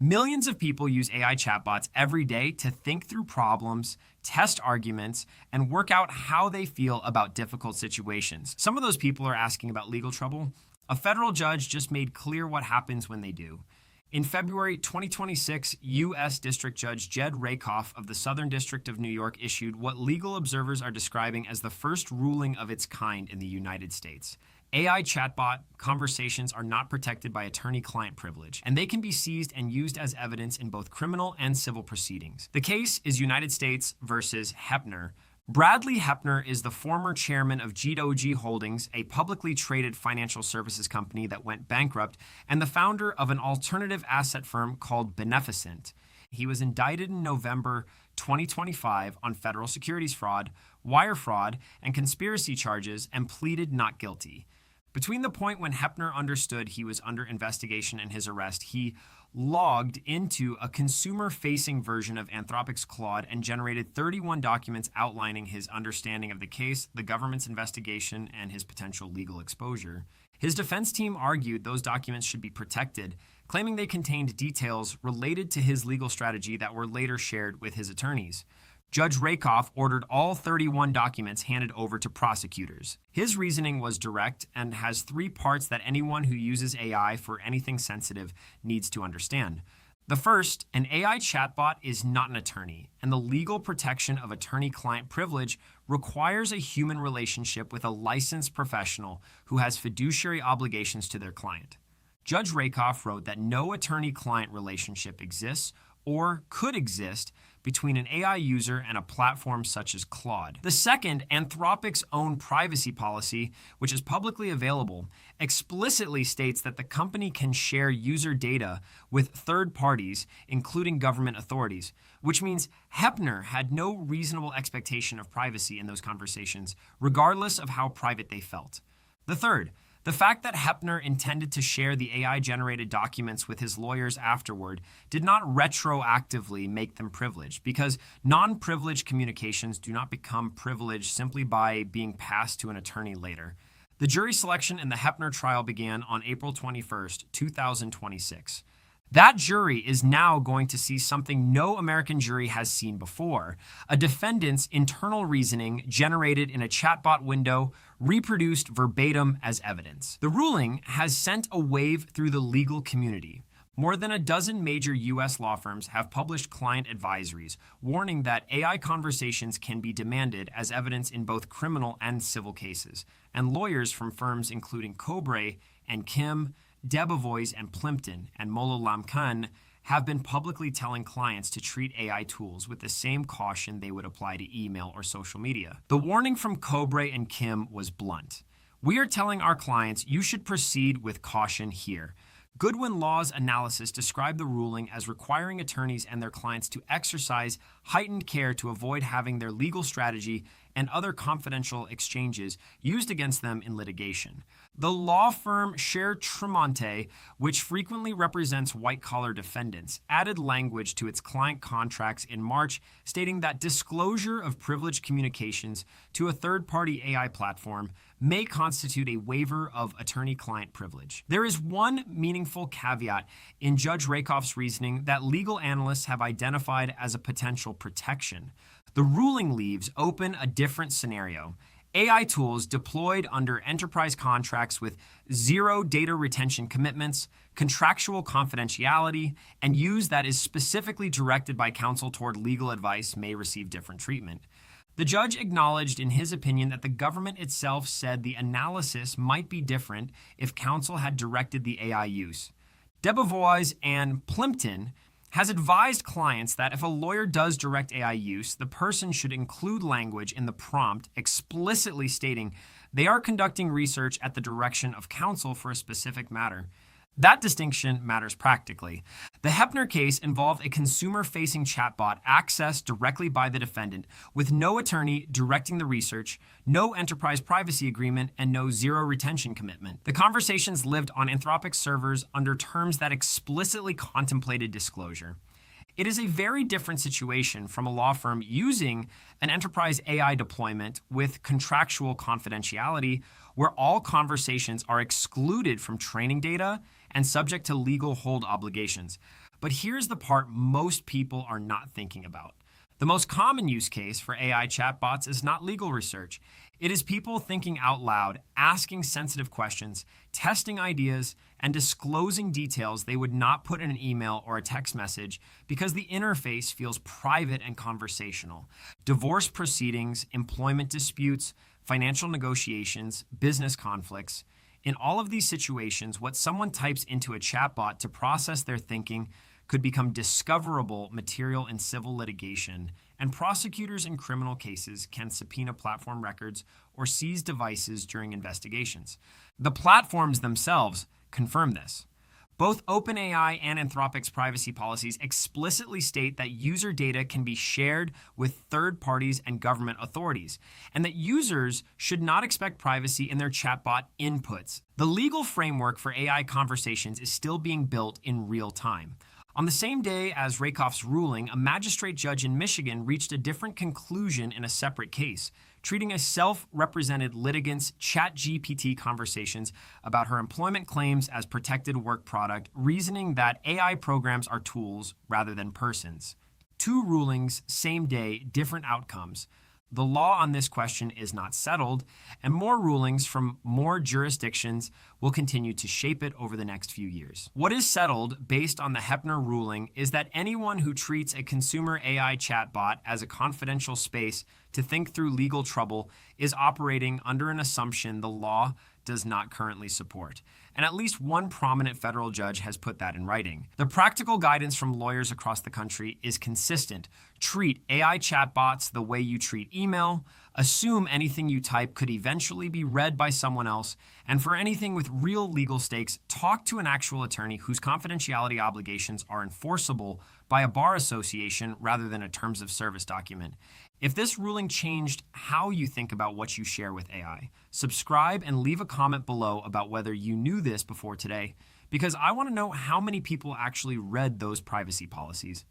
Millions of people use AI chatbots every day to think through problems, test arguments, and work out how they feel about difficult situations. Some of those people are asking about legal trouble. A federal judge just made clear what happens when they do. In February 2026, U.S. District Judge Jed Rakoff of the Southern District of New York issued what legal observers are describing as the first ruling of its kind in the United States. AI chatbot conversations are not protected by attorney-client privilege, and they can be seized and used as evidence in both criminal and civil proceedings. The case is United States versus Heppner. Bradley Heppner is the former chairman of GOG Holdings, a publicly traded financial services company that went bankrupt, and the founder of an alternative asset firm called Beneficent. He was indicted in November 2025 on federal securities fraud, wire fraud, and conspiracy charges and pleaded not guilty. Between the point when Heppner understood he was under investigation and his arrest, he logged into a consumer-facing version of Anthropic's Claude and generated 31 documents outlining his understanding of the case, the government's investigation, and his potential legal exposure. His defense team argued those documents should be protected, claiming they contained details related to his legal strategy that were later shared with his attorneys. Judge Rakoff ordered all 31 documents handed over to prosecutors. His reasoning was direct and has three parts that anyone who uses AI for anything sensitive needs to understand. The first, an AI chatbot is not an attorney, and the legal protection of attorney-client privilege requires a human relationship with a licensed professional who has fiduciary obligations to their client. Judge Rakoff wrote that no attorney-client relationship exists or could exist between an AI user and a platform such as Claude. The second, Anthropic's own privacy policy, which is publicly available, explicitly states that the company can share user data with third parties, including government authorities, which means Heppner had no reasonable expectation of privacy in those conversations, regardless of how private they felt. The third, the fact that Heppner intended to share the AI-generated documents with his lawyers afterward did not retroactively make them privileged, because non-privileged communications do not become privileged simply by being passed to an attorney later. The jury selection in the Heppner trial began on April 21st, 2026. That jury is now going to see something no American jury has seen before: a defendant's internal reasoning generated in a chatbot window, reproduced verbatim as evidence. The ruling has sent a wave through the legal community. More than a dozen major U.S. law firms have published client advisories warning that AI conversations can be demanded as evidence in both criminal and civil cases, and lawyers from firms including Cobre and Kim, Debevoise and Plimpton, and Molo Lamkan have been publicly telling clients to treat AI tools with the same caution they would apply to email or social media. The warning from Cobre and Kim was blunt. We are telling our clients you should proceed with caution here. Goodwin Law's analysis described the ruling as requiring attorneys and their clients to exercise heightened care to avoid having their legal strategy and other confidential exchanges used against them in litigation. The law firm Cher Tremonte, which frequently represents white-collar defendants, added language to its client contracts in March, stating that disclosure of privileged communications to a third-party AI platform may constitute a waiver of attorney-client privilege. There is one meaningful caveat in Judge Rakoff's reasoning that legal analysts have identified as a potential protection. The ruling leaves open a different scenario. AI tools deployed under enterprise contracts with zero data retention commitments, contractual confidentiality, and use that is specifically directed by counsel toward legal advice may receive different treatment. The judge acknowledged in his opinion that the government itself said the analysis might be different if counsel had directed the AI use. Debevoise and Plimpton has advised clients that if a lawyer does direct AI use, the person should include language in the prompt explicitly stating they are conducting research at the direction of counsel for a specific matter. That distinction matters practically. The Heppner case involved a consumer-facing chatbot accessed directly by the defendant, with no attorney directing the research, no enterprise privacy agreement, and no zero retention commitment. The conversations lived on Anthropic servers under terms that explicitly contemplated disclosure. It is a very different situation from a law firm using an enterprise AI deployment with contractual confidentiality, where all conversations are excluded from training data and subject to legal hold obligations. But here's the part most people are not thinking about. The most common use case for AI chatbots is not legal research. It is people thinking out loud, asking sensitive questions, testing ideas, and disclosing details they would not put in an email or a text message because the interface feels private and conversational. Divorce proceedings, employment disputes, financial negotiations, business conflicts. In all of these situations, what someone types into a chatbot to process their thinking could become discoverable material in civil litigation, and prosecutors in criminal cases can subpoena platform records or seize devices during investigations. The platforms themselves confirm this. Both OpenAI and Anthropic's privacy policies explicitly state that user data can be shared with third parties and government authorities, and that users should not expect privacy in their chatbot inputs. The legal framework for AI conversations is still being built in real time. On the same day as Rakoff's ruling, a magistrate judge in Michigan reached a different conclusion in a separate case, treating a self-represented litigant's ChatGPT conversations about her employment claims as protected work product, reasoning that AI programs are tools rather than persons. Two rulings, same day, different outcomes. The law on this question is not settled, and more rulings from more jurisdictions will continue to shape it over the next few years. What is settled based on the Heppner ruling is that anyone who treats a consumer AI chatbot as a confidential space to think through legal trouble is operating under an assumption the law does not currently support. And at least one prominent federal judge has put that in writing. The practical guidance from lawyers across the country is consistent. Treat AI chatbots the way you treat email. Assume anything you type could eventually be read by someone else. And for anything with real legal stakes, talk to an actual attorney whose confidentiality obligations are enforceable by a bar association rather than a terms of service document. If this ruling changed how you think about what you share with AI, subscribe and leave a comment below about whether you knew this before today, because I want to know how many people actually read those privacy policies.